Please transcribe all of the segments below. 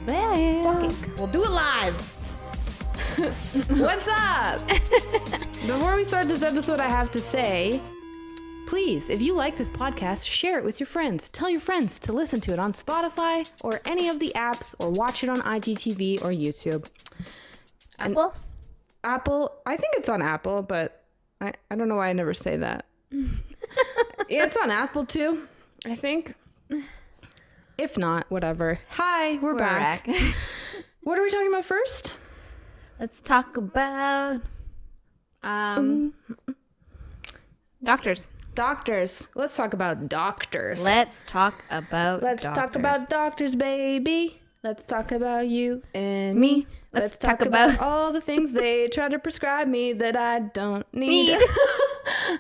Yeah. We'll do it live. What's up? Before we start this episode, I have to say, please, if you like this podcast, share it with your friends. Tell your friends to listen to it on Spotify or any of the apps, or watch it on IGTV or YouTube. Apple? Apple, I think it's on Apple, but I don't know why I never say that. Yeah, it's on Apple too, I think. If not, whatever. Hi, we're back. What are we talking about first? Let's talk about doctors. Doctors. Let's talk about doctors. Let's talk about doctors, baby. Let's talk about you and me. Let's talk about all the things they try to prescribe me that I don't need.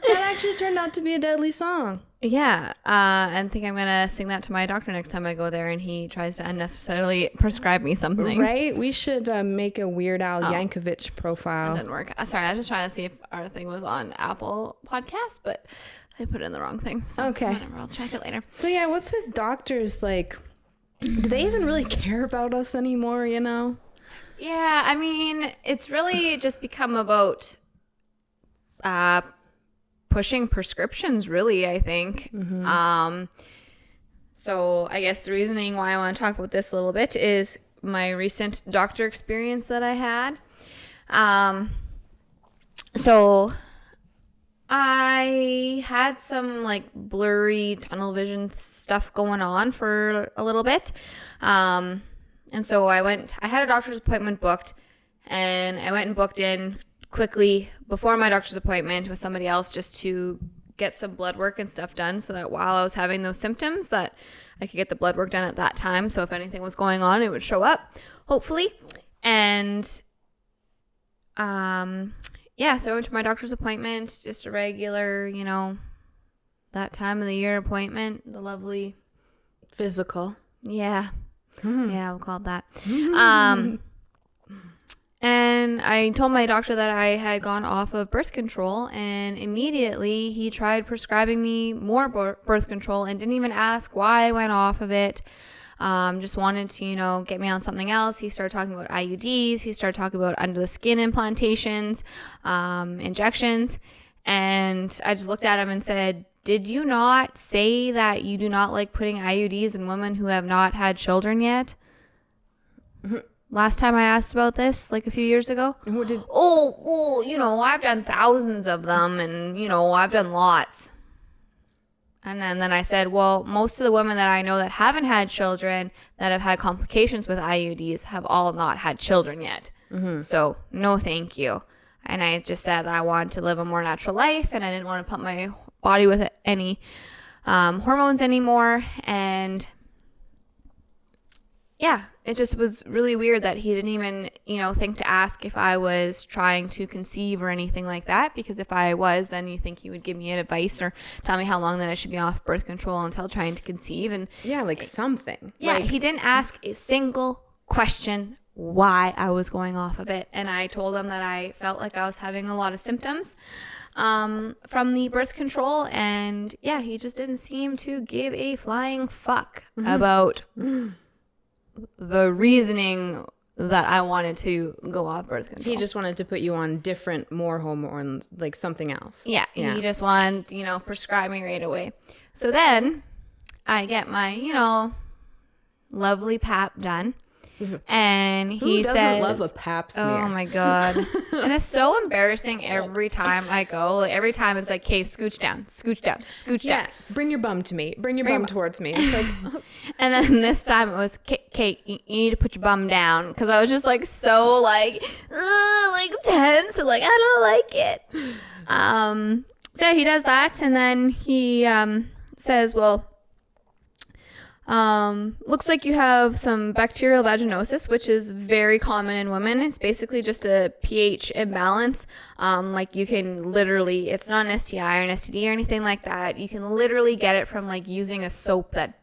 That actually turned out to be a deadly song. Yeah, and think I'm gonna sing that to my doctor next time I go there and he tries to unnecessarily prescribe me something. Right? We should make a Weird Al Yankovic profile. That didn't work. Sorry, I was just trying to see if our thing was on Apple Podcast, but I put in the wrong thing. So okay. Whatever, I'll check it later. So yeah, what's with doctors? Like, do they even really care about us anymore, you know? Yeah, I mean, it's really just become about pushing prescriptions, really, I think. Mm-hmm. So I guess the reasoning why I want to talk about this a little bit is my recent doctor experience that I had. So I had some like blurry tunnel vision stuff going on for a little bit. And so I had a doctor's appointment booked, and I went and booked in quickly before my doctor's appointment with somebody else just to get some blood work and stuff done, so that while I was having those symptoms that I could get the blood work done at that time. So if anything was going on, it would show up, hopefully. And yeah, so I went to my doctor's appointment, just a regular, that time of the year appointment, the lovely physical. Yeah. Mm-hmm. Yeah, we'll call it that. And I told my doctor that I had gone off of birth control, and immediately he tried prescribing me more birth control and didn't even ask why I went off of it. Just wanted to, get me on something else. He started talking about IUDs. He started talking about under the skin implantations, injections. And I just looked at him and said, did you not say that you do not like putting IUDs in women who have not had children yet? Last time I asked about this, like a few years ago. Oh, well, I've done thousands of them, and, I've done lots. And then I said, well, most of the women that I know that haven't had children, that have had complications with IUDs, have all not had children yet. Mm-hmm. So, no thank you. And I just said I wanted to live a more natural life, and I didn't want to pump my body with any hormones anymore. And yeah, it just was really weird that he didn't even, think to ask if I was trying to conceive or anything like that. Because if I was, then you think he would give me advice or tell me how long that I should be off birth control until trying to conceive. And yeah, like something. Yeah, he didn't ask a single question why I was going off of it. And I told him that I felt like I was having a lot of symptoms from the birth control. And yeah, he just didn't seem to give a flying fuck about the reasoning that I wanted to go off birth control. He just wanted to put you on more hormones, like something else. Yeah. He just wanted, prescribe me right away. So then I get my, lovely pap done. And he says, doesn't love a pap smear? Oh my God. And it's so embarrassing every time I go. Like, every time it's like, okay, scooch down. Yeah, bring your bum to me. Bring your bum towards me. It's like, and then this time it was, Kate, you need to put your bum down. Because I was just like so tense. And, I don't like it. So he does that. And then he says, well, looks like you have some bacterial vaginosis, which is very common in women. It's basically just a pH imbalance. You can literally, it's not an STI or an STD or anything like that. You can literally get it from using a soap that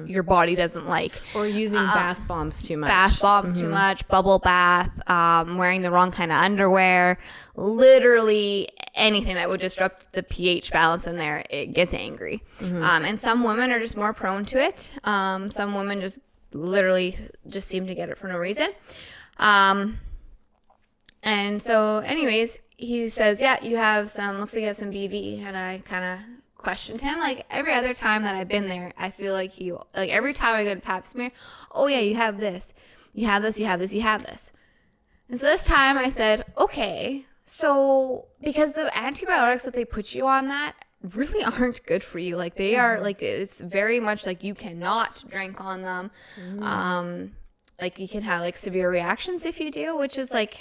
your body doesn't like. Or using bath bombs too much. Too much, bubble bath, wearing the wrong kind of underwear, literally anything that would disrupt the pH balance in there, it gets angry. And some women are just more prone to it. Some women just literally just seemed to get it for no reason. And so anyways, he says, yeah, you have looks like you have some BV. And I kind of questioned him. Like every other time that I've been there, I feel like every time I go to pap smear, oh yeah, you have this, you have this, you have this, you have this. And so this time I said, okay, so because the antibiotics that they put you on that really aren't good for you. Like they are, like it's very much like you cannot drink on them. Like you can have like severe reactions if you do, which is like,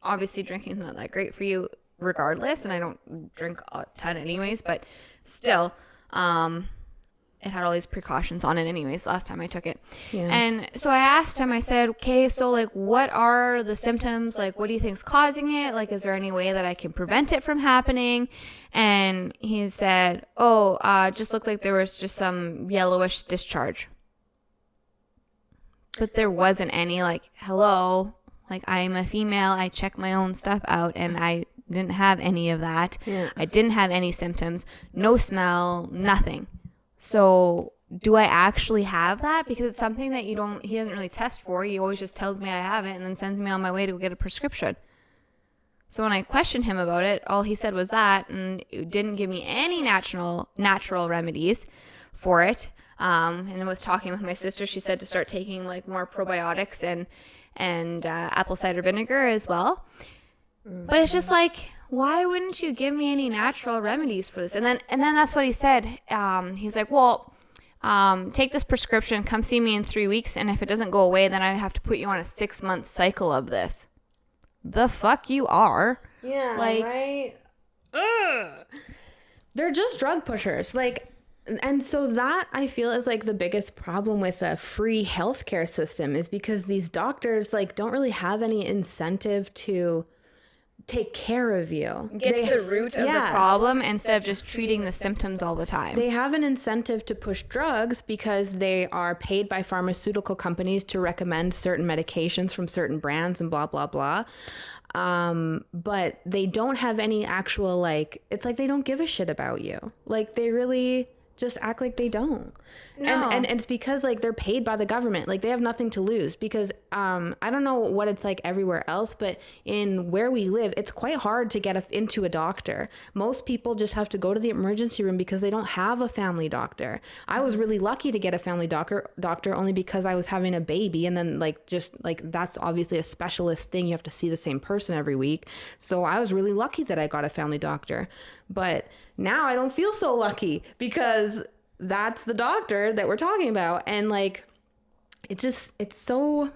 obviously drinking is not that great for you regardless, and I don't drink a ton anyways, but still, it had all these precautions on it anyways last time I took it. Yeah. And so I asked him, I said, okay, so like what are the symptoms? Like what do you think's causing it? Like is there any way that I can prevent it from happening? And he said, just looked like there was just some yellowish discharge. But there wasn't any, like, hello, like I'm a female, I check my own stuff out, and I didn't have any of that. Yeah. I didn't have any symptoms, no smell, nothing. So do I actually have that? Because it's something that he doesn't really test for. He always just tells me I have it and then sends me on my way to get a prescription. So when I questioned him about it, all he said was that, and it didn't give me any natural remedies for it. And with talking with my sister, she said to start taking like more probiotics and apple cider vinegar as well. But it's just like, why wouldn't you give me any natural remedies for this? And then that's what he said. He's like, well, take this prescription, come see me in 3 weeks, and if it doesn't go away, then I have to put you on a 6-month cycle of this. The fuck you are. Yeah, like, right? Ugh. They're just drug pushers. Like, and so that I feel is like the biggest problem with a free healthcare system is because these doctors like don't really have any incentive to take care of you. Get to the root of the problem instead of just treating the symptoms all the time. They have an incentive to push drugs because they are paid by pharmaceutical companies to recommend certain medications from certain brands and blah, blah, blah. But they don't have any actual, like, it's like they don't give a shit about you. Like they really just act like they don't. No. And it's because like they're paid by the government. Like they have nothing to lose because I don't know what it's like everywhere else, but in where we live, it's quite hard to get into a doctor. Most people just have to go to the emergency room because they don't have a family doctor. I was really lucky to get a family doctor only because I was having a baby, and then like just like that's obviously a specialist thing. You have to see the same person every week. So I was really lucky that I got a family doctor. But now I don't feel so lucky because that's the doctor that we're talking about. And like, it's so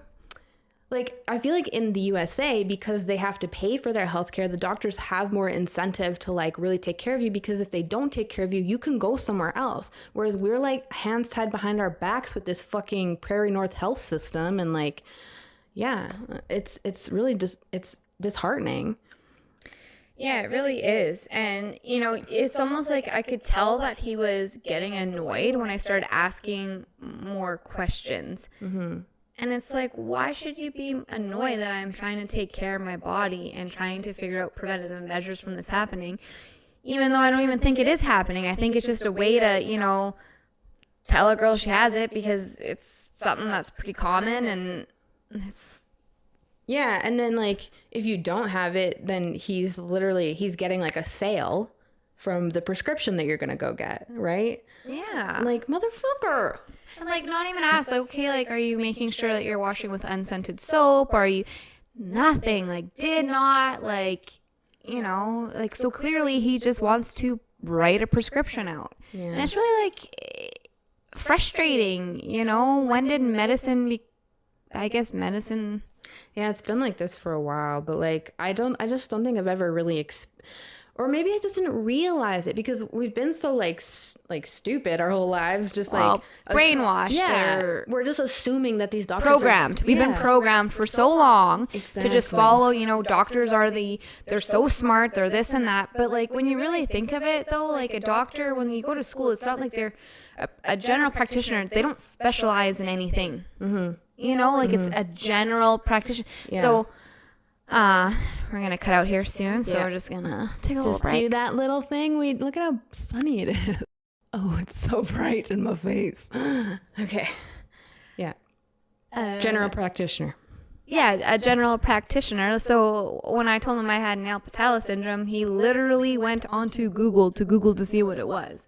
like, I feel like in the USA, because they have to pay for their healthcare, the doctors have more incentive to like really take care of you, because if they don't take care of you, you can go somewhere else. Whereas we're like hands tied behind our backs with this fucking Prairie North health system. And like, yeah, it's really just, it's disheartening. Yeah, it really is. And, you know, it's almost like I could tell that he was getting annoyed when I started asking more questions. Mm-hmm. And it's like, why should you be annoyed that I'm trying to take care of my body and trying to figure out preventative measures from this happening, even though I don't even think it is happening? I think it's just a way to, you know, tell a girl she has it because it's something that's pretty common, and it's... Yeah, and then, like, if you don't have it, then he's getting, like, a sale from the prescription that you're going to go get, right? Yeah. Like, motherfucker. And, like, not even ask, like, okay, like, are you making sure that you're washing with unscented soap? Are you... Nothing. Like, did not, like, you know, like, so clearly he just wants to write a prescription out. Yeah. And it's really, like, frustrating, you know? When did medicine medicine... Yeah, it's been like this for a while, but like I just don't think I've ever really or maybe I just didn't realize it because we've been so like stupid our whole lives, just like brainwashed. Yeah, we're just assuming that these doctors programmed. We've been programmed for so long to just follow. You know, doctors they're so smart. They're this and that. But like when you really think of it, though, like a doctor, when you go to school, it's not like they're a general practitioner. They don't specialize in anything. Mm-hmm. You know, like it's a general practitioner. Yeah. So we're going to cut out here soon. So we're just going to take a little break. Just do that little thing. Look at how sunny it is. Oh, it's so bright in my face. Okay. Yeah. General practitioner. Yeah, a general practitioner. So when I told him I had nail patella syndrome, he literally went onto Google to see what it was.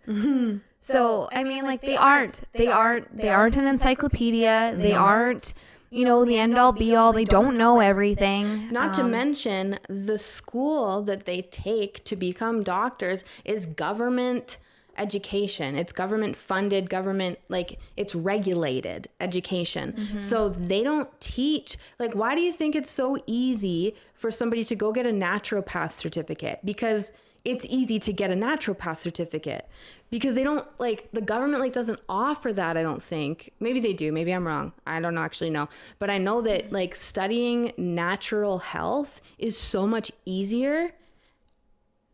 So I mean, like, they aren't an encyclopedia. They aren't, the end all be all. They don't know everything. Not to mention, the school that they take to become doctors is government education. It's government funded, it's regulated education. So they don't teach, why do you think it's so easy for somebody to go get a naturopath certificate? Because it's easy to get a naturopath certificate, because they don't, the government doesn't offer that. I don't think. Maybe they do. Maybe I'm wrong. I don't actually know. But I know that studying natural health is so much easier.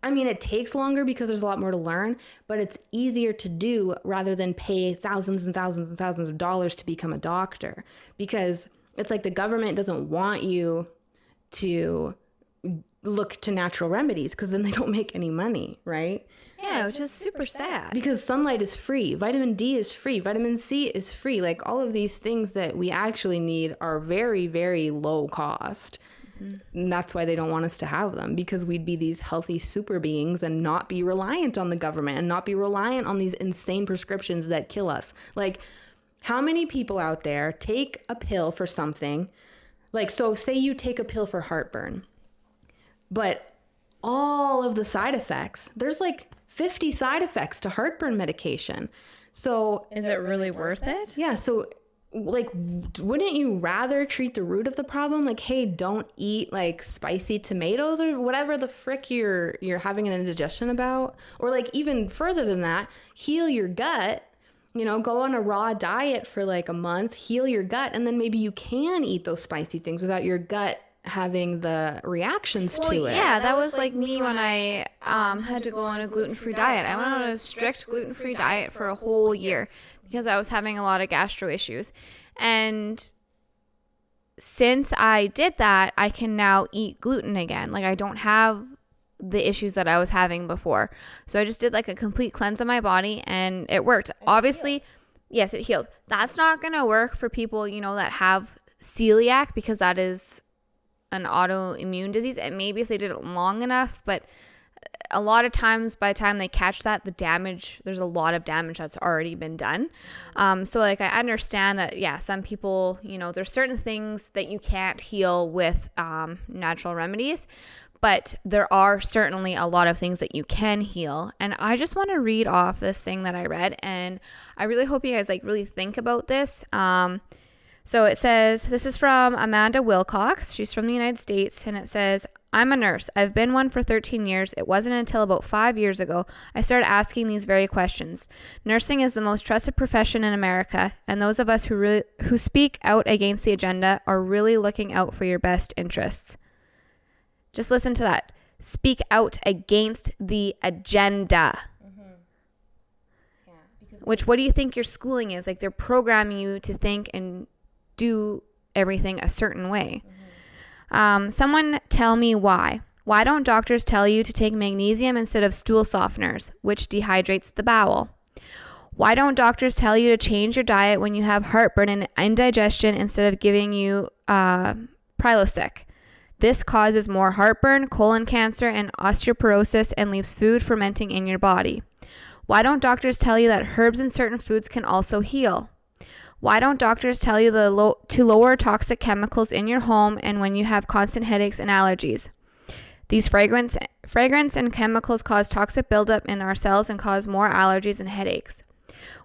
I mean, it takes longer because there's a lot more to learn, but it's easier to do rather than pay thousands and thousands and thousands of dollars to become a doctor, because it's the government doesn't want you to look to natural remedies, because then they don't make any money, right? Yeah, which is super sad. Because sunlight is free, vitamin D is free, vitamin C is free. All of these things that we actually need are very, very low cost. And that's why they don't want us to have them, because we'd be these healthy super beings and not be reliant on the government and not be reliant on these insane prescriptions that kill us. How many people out there take a pill for something? So say you take a pill for heartburn, but all of the side effects, there's 50 side effects to heartburn medication. So is it really worth it? Yeah. So wouldn't you rather treat the root of the problem? Hey, don't eat spicy tomatoes or whatever the frick you're having an indigestion about. Or even further than that, heal your gut, go on a raw diet for a month, heal your gut. And then maybe you can eat those spicy things without your gut having the reactions to it. Yeah, that was me when I had to go on a gluten-free diet. I went on a strict gluten-free diet for a whole year because I was having a lot of gastro issues. And since I did that, I can now eat gluten again. I don't have the issues that I was having before. So I just did a complete cleanse of my body, and it worked. Obviously, yes, it healed. That's not going to work for people, that have celiac, because that is an autoimmune disease. And maybe if they did it long enough, but a lot of times by the time they catch that, there's a lot of damage that's already been done. So I understand that, yeah, some people, there's certain things that you can't heal with natural remedies, but there are certainly a lot of things that you can heal. And I just want to read off this thing that I read, and I really hope you guys really think about this. So it says, this is from Amanda Wilcox. She's from the United States, and it says, I'm a nurse. I've been one for 13 years. It wasn't until about 5 years ago I started asking these very questions. Nursing is the most trusted profession in America, and those of us who speak out against the agenda are really looking out for your best interests. Just listen to that. Speak out against the agenda. Which, what do you think your schooling is? They're programming you to think and do everything a certain way. Someone tell me why. Why don't doctors tell you to take magnesium instead of stool softeners, which dehydrates the bowel? Why don't doctors tell you to change your diet when you have heartburn and indigestion instead of giving you Prilosec? This causes more heartburn, colon cancer, and osteoporosis, and leaves food fermenting in your body. Why don't doctors tell you that herbs in certain foods can also heal? Why don't doctors tell you to lower toxic chemicals in your home and when you have constant headaches and allergies? These fragrance and chemicals cause toxic buildup in our cells and cause more allergies and headaches.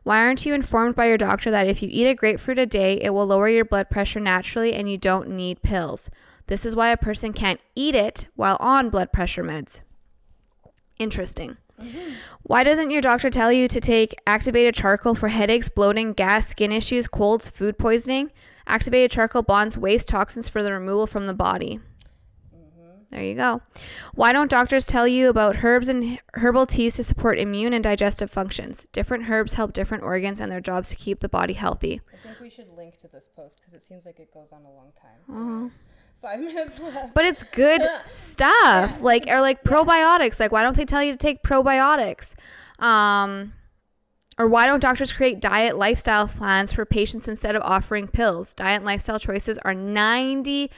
Why aren't you informed by your doctor that if you eat a grapefruit a day, it will lower your blood pressure naturally and you don't need pills? This is why a person can't eat it while on blood pressure meds. Interesting. Why doesn't your doctor tell you to take activated charcoal for headaches, bloating, gas, skin issues, colds, food poisoning? Activated charcoal bonds waste toxins for the removal from the body. There you go. Why don't doctors tell you about herbs and herbal teas to support immune and digestive functions? Different herbs help different organs and their jobs to keep the body healthy. I think we should link to this post because it seems like it goes on a long time. 5 minutes left. But it's good stuff. Probiotics. Why don't they tell you to take probiotics? Or why don't doctors create diet lifestyle plans for patients instead of offering pills? Diet and lifestyle choices are 90%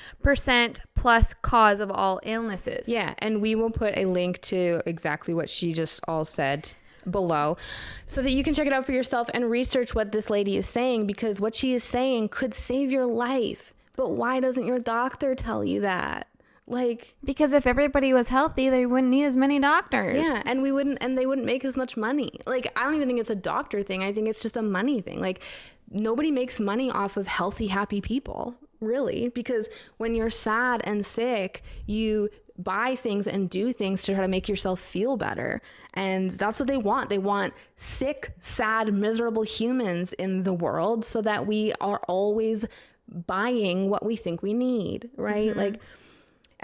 plus cause of all illnesses. Yeah, and we will put a link to exactly what she just all said below so that you can check it out for yourself and research what this lady is saying, because what she is saying could save your life. But why doesn't your doctor tell you that? Like, because if everybody was healthy, they wouldn't need as many doctors. Yeah, and they wouldn't make as much money. Like, I don't even think it's a doctor thing. I think it's just a money thing. Like, nobody makes money off of healthy, happy people, really, because when you're sad and sick, you buy things and do things to try to make yourself feel better. And that's what they want. They want sick, sad, miserable humans in the world so that we are always buying what we think we need, right? Mm-hmm. Like,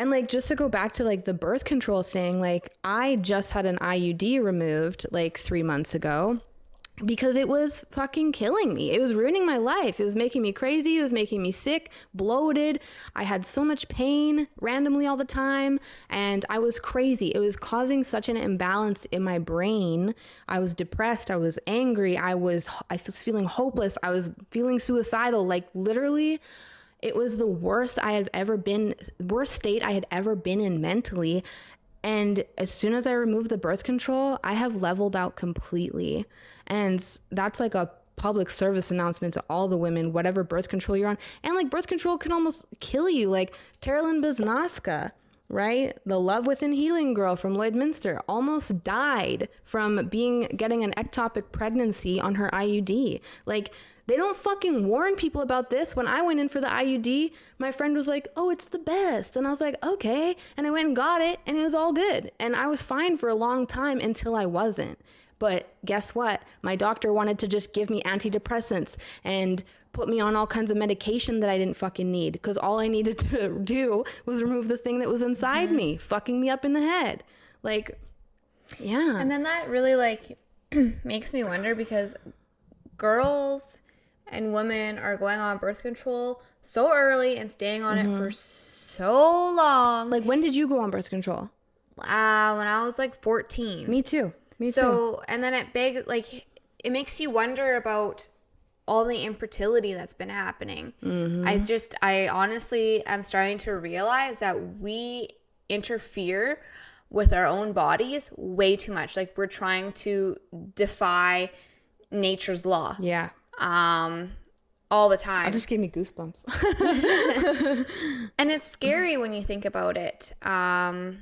and like, just to go back to like the birth control thing, like I just had an IUD removed like 3 months ago because it was fucking killing me. It was ruining my life. It was making me crazy. It was making me sick, bloated. I had so much pain randomly all the time, and I was crazy. It was causing such an imbalance in my brain. I was depressed. I was angry. I was feeling hopeless. I was feeling suicidal. Like literally, it was the worst state I had ever been in mentally. And as soon as I removed the birth control, I have leveled out completely. And that's like a public service announcement to all the women, whatever birth control you're on. And like birth control can almost kill you. Like Terelyn Baznaska, right? The Love Within Healing girl from Lloydminster almost died from getting an ectopic pregnancy on her IUD. Like, they don't fucking warn people about this. When I went in for the IUD, my friend was like, oh, it's the best. And I was like, okay. And I went and got it, and it was all good. And I was fine for a long time until I wasn't. But guess what? My doctor wanted to just give me antidepressants and put me on all kinds of medication that I didn't fucking need, because all I needed to do was remove the thing that was inside me, fucking me up in the head. Like, yeah. And then that really like makes me wonder, because girls and women are going on birth control so early and staying on it for so long. Like, when did you go on birth control? When I was like 14. Me too. And then it makes you wonder about all the infertility that's been happening. Mm-hmm. I honestly am starting to realize that we interfere with our own bodies way too much. Like, we're trying to defy nature's law. Yeah. All the time. It just gave me goosebumps. And it's scary when you think about it. And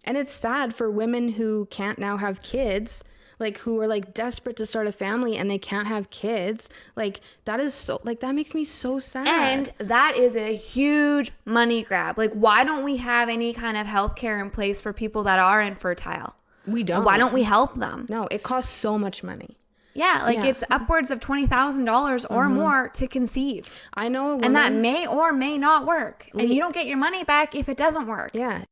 it's sad for women who can't now have kids, like who are like desperate to start a family and they can't have kids. Like, that is so, like, that makes me so sad. And that is a huge money grab. Like, why don't we have any kind of healthcare in place for people that are infertile? We don't. And why don't we help them? No, it costs so much money. Yeah, like it's upwards of $20,000 or more to conceive. I know a woman, and that may or may not work. And you don't get your money back if it doesn't work. Yeah.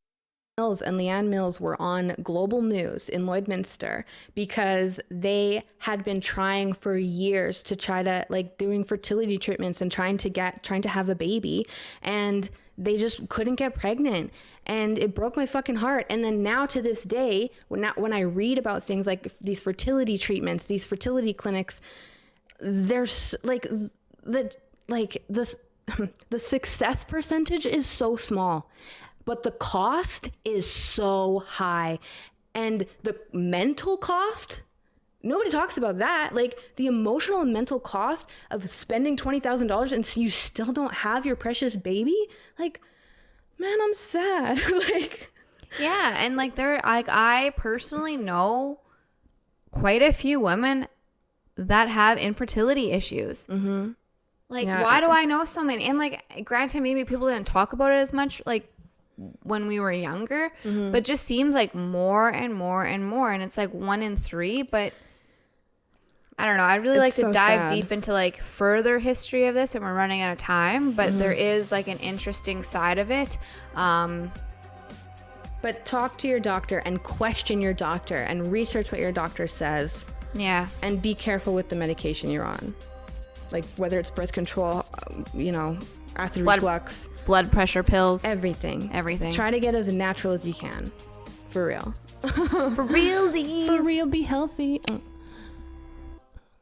Mills and Leanne Mills were on global news in Lloydminster because they had been trying for years to try to, like, doing fertility treatments and trying to have a baby, and they just couldn't get pregnant. And it broke my fucking heart. And then now to this day, when I read about things like these fertility treatments, these fertility clinics, there's the success percentage is so small, but the cost is so high. And the mental cost, nobody talks about that. Like, the emotional and mental cost of spending $20,000 and you still don't have your precious baby. Like, man, I'm sad. Like, yeah. And like, I personally know quite a few women that have infertility issues. Mm-hmm. Like, why do I know so many? And like, granted, maybe people didn't talk about it as much, like, when we were younger, but it just seems like more and more and more. And it's like 1 in 3, but I don't know. I'd really like to dive deep into like further history of this, and we're running out of time, but there is like an interesting side of it. But talk to your doctor and question your doctor and research what your doctor says. Yeah. And be careful with the medication you're on. Like, whether it's birth control, acid reflux, blood pressure pills, everything. Try to get as natural as you can. For real. For realsies. For real, be healthy.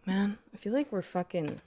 Man, I feel like we're fucking